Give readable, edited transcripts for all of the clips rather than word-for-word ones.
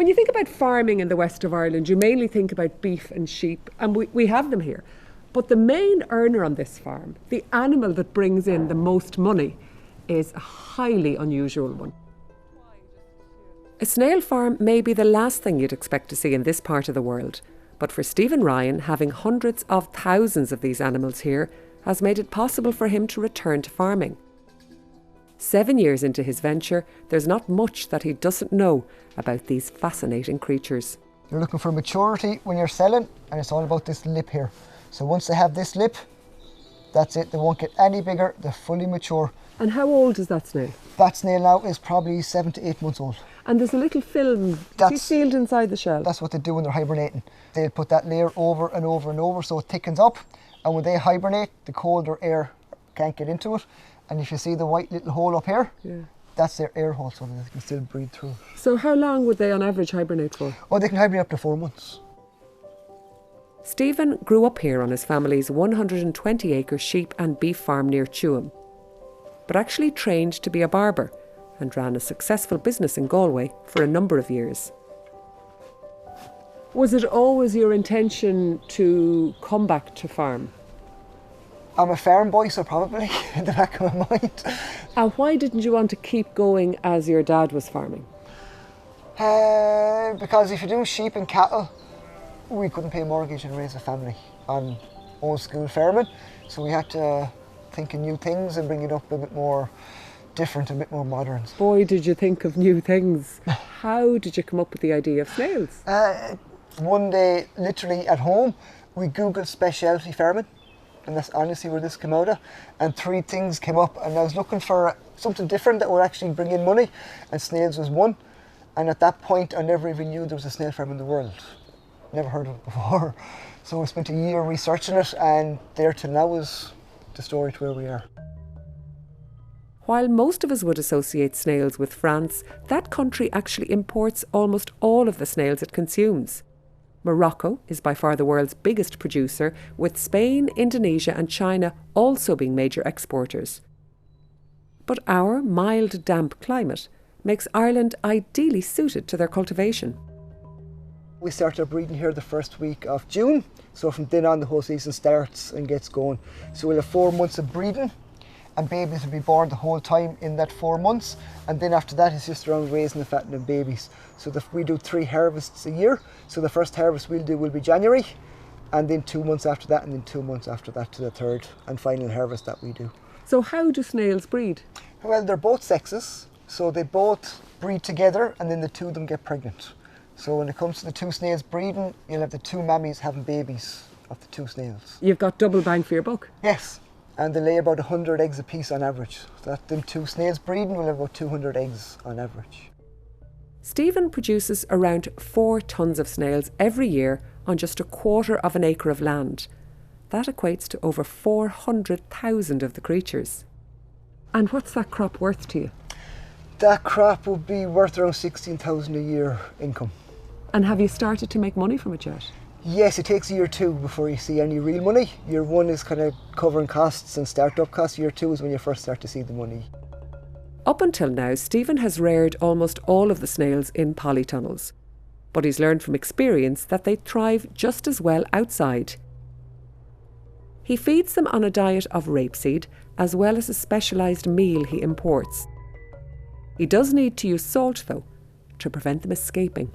When you think about farming in the west of Ireland, you mainly think about beef and sheep, and we have them here. But the main earner on this farm, the animal that brings in the most money, is a highly unusual one. A snail farm may be the last thing you'd expect to see in this part of the world, but for Stephen Ryan, having hundreds of thousands of these animals here has made it possible for him to return to farming. 7 years into his venture, there's not much that he doesn't know about these fascinating creatures. You're looking for maturity when you're selling, and it's all about this lip here. So once they have this lip, that's it. They won't get any bigger. They're fully mature. And how old is that snail? That snail now is probably 7 to 8 months old. And there's a little film that's sealed inside the shell. That's what they do when they're hibernating. They'll put that layer over and over and over so it thickens up. And when they hibernate, the colder air can't get into it. And if you see the white little hole up here, that's their air hole, so they can still breathe through. So how long would they on average hibernate for? Oh, they can hibernate up to 4 months. Stephen grew up here on his family's 120-acre sheep and beef farm near 𝐥𝐤𝐤, but actually trained to be a barber and ran a successful business in Galway for a number of years. Was it always your intention to come back to farm? I'm a farm boy, so probably in the back of my mind. And why didn't you want to keep going as your dad was farming? Because if you're doing sheep and cattle, we couldn't pay a mortgage and raise a family on old school farming. So we had to think of new things and bring it up a bit more different, a bit more modern. Boy, did you think of new things. How did you come up with the idea of snails? One day, literally at home, we Googled specialty farming. And that's honestly where this came out of. And 3 things came up, and I was looking for something different that would actually bring in money, and snails was one. And at that point, I never even knew there was a snail farm in the world. Never heard of it before. So I spent a year researching it, and there till now is the story to where we are. While most of us would associate snails with France, that country actually imports almost all of the snails it consumes. Morocco is by far the world's biggest producer, with Spain, Indonesia and China also being major exporters. But our mild, damp climate makes Ireland ideally suited to their cultivation. We started breeding here the first week of June, so from then on the whole season starts and gets going. So we'll have 4 months of breeding, and babies will be born the whole time in that 4 months, and then after that it's just around raising and fattening babies. So we do 3 harvests a year, so the first harvest we'll do will be January, and then 2 months after that, and then 2 months after that to the third and final harvest that we do. So how do snails breed? Well, they're both sexes, so they both breed together, and then the 2 of them get pregnant. So when it comes to the 2 snails breeding, you'll have the 2 mammies having babies of the 2 snails. You've got double bang for your buck. Yes. And they lay about 100 eggs a piece on average. So that them 2 snails breeding will have about 200 eggs on average. Stephen produces around 4 tonnes of snails every year on just 1/4 of an acre of land. That equates to over 400,000 of the creatures. And what's that crop worth to you? That crop would be worth around 16,000 a year income. And have you started to make money from it yet? Yes, it takes year 2 before you see any real money. Year 1 is kind of covering costs and start-up costs. Year 2 is when you first start to see the money. Up until now, Stephen has reared almost all of the snails in polytunnels. But he's learned from experience that they thrive just as well outside. He feeds them on a diet of rapeseed, as well as a specialised meal he imports. He does need to use salt, though, to prevent them escaping.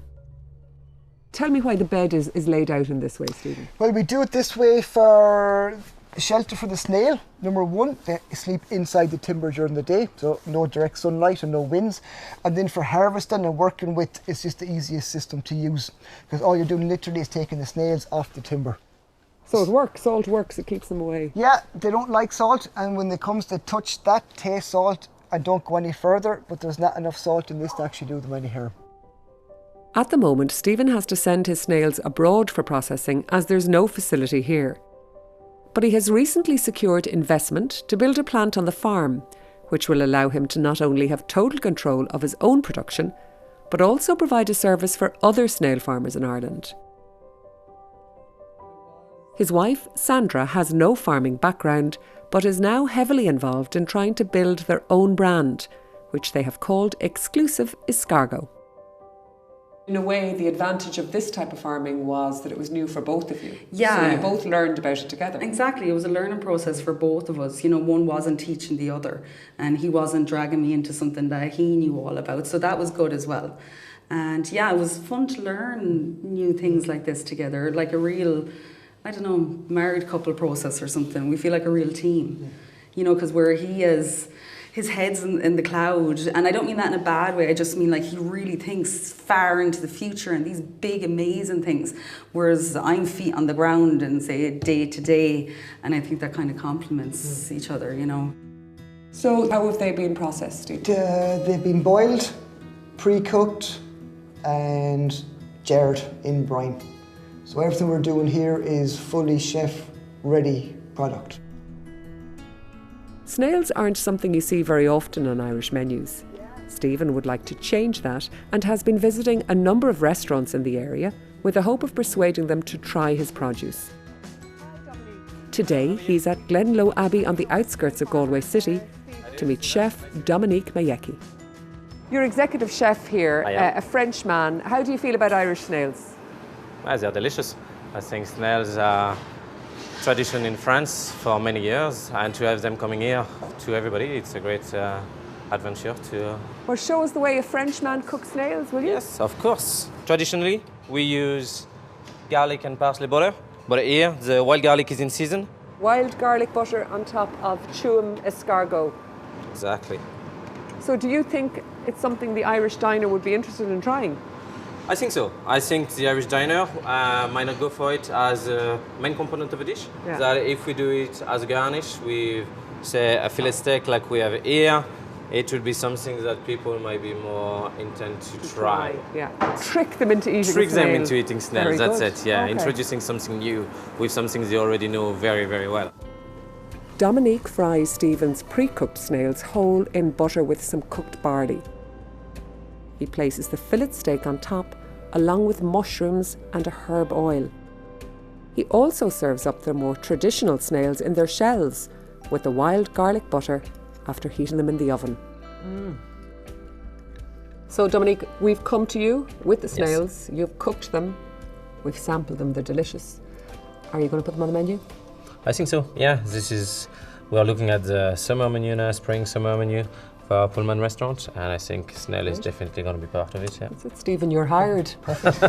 Tell me why the bed is laid out in this way, Stephen. Well, we do it this way for shelter for the snail. Number 1, they sleep inside the timber during the day, so no direct sunlight and no winds. And then for harvesting and working with, it's just the easiest system to use, because all you're doing literally is taking the snails off the timber. So it works, salt works, it keeps them away. Yeah, they don't like salt, and when it comes to touch that, taste salt, and don't go any further, but there's not enough salt in this to actually do them any harm. At the moment, Stephen has to send his snails abroad for processing as there's no facility here. But he has recently secured investment to build a plant on the farm, which will allow him to not only have total control of his own production, but also provide a service for other snail farmers in Ireland. His wife, Sandra, has no farming background, but is now heavily involved in trying to build their own brand, which they have called Exclusive Escargot. In a way, the advantage of this type of farming was that it was new for both of you. Yeah. So you both learned about it together. Exactly. It was a learning process for both of us. You know, one wasn't teaching the other, and he wasn't dragging me into something that he knew all about. So that was good as well. And yeah, it was fun to learn new things like this together, like a real, I don't know, married couple process or something. We feel like a real team, you know, because where he is, his head's in the cloud, and I don't mean that in a bad way, I just mean like he really thinks far into the future and these big amazing things, whereas I'm feet on the ground and say day to day, and I think that kind of complements each other, you know. So how have they been processed, Steve? They've been boiled, pre-cooked and jarred in brine. So everything we're doing here is fully chef-ready product. Snails aren't something you see very often on Irish menus. Stephen would like to change that and has been visiting a number of restaurants in the area with the hope of persuading them to try his produce. Today he's at Glenlow Abbey on the outskirts of Galway City to meet chef Dominique McKee. You're executive chef here, a Frenchman. How do you feel about Irish snails? Well, they're delicious. I think snails are tradition in France for many years, and to have them coming here to everybody, it's a great adventure to... Well, show us the way a Frenchman cooks snails, will you? Yes, of course. Traditionally, we use garlic and parsley butter, but here the wild garlic is in season. Wild garlic butter on top of 𝐃𝐨𝐤𝐤 escargot. Exactly. So do you think it's something the Irish diner would be interested in trying? I think so. I think the Irish diner might not go for it as a main component of a dish. Yeah. That if we do it as a garnish with, say, a fillet steak like we have here, it would be something that people might be more intent to try. Yeah. Trick them into eating Trick them snail. into eating snails, Very that's good. it, yeah. Okay. Introducing something new with something they already know very, very well. Dominique fries Stephen's pre-cooked snails whole in butter with some cooked barley. He places the fillet steak on top, along with mushrooms and a herb oil. He also serves up their more traditional snails in their shells, with the wild garlic butter after heating them in the oven. So Dominique, we've come to you with the snails. Yes. You've cooked them. We've sampled them. They're delicious. Are you going to put them on the menu? I think so, yeah. We are looking at the summer menu now, spring summer menu for our Pullman restaurant, and I think Snail is definitely going to be part of it, yeah. That's it, Stephen, you're hired. Perfect.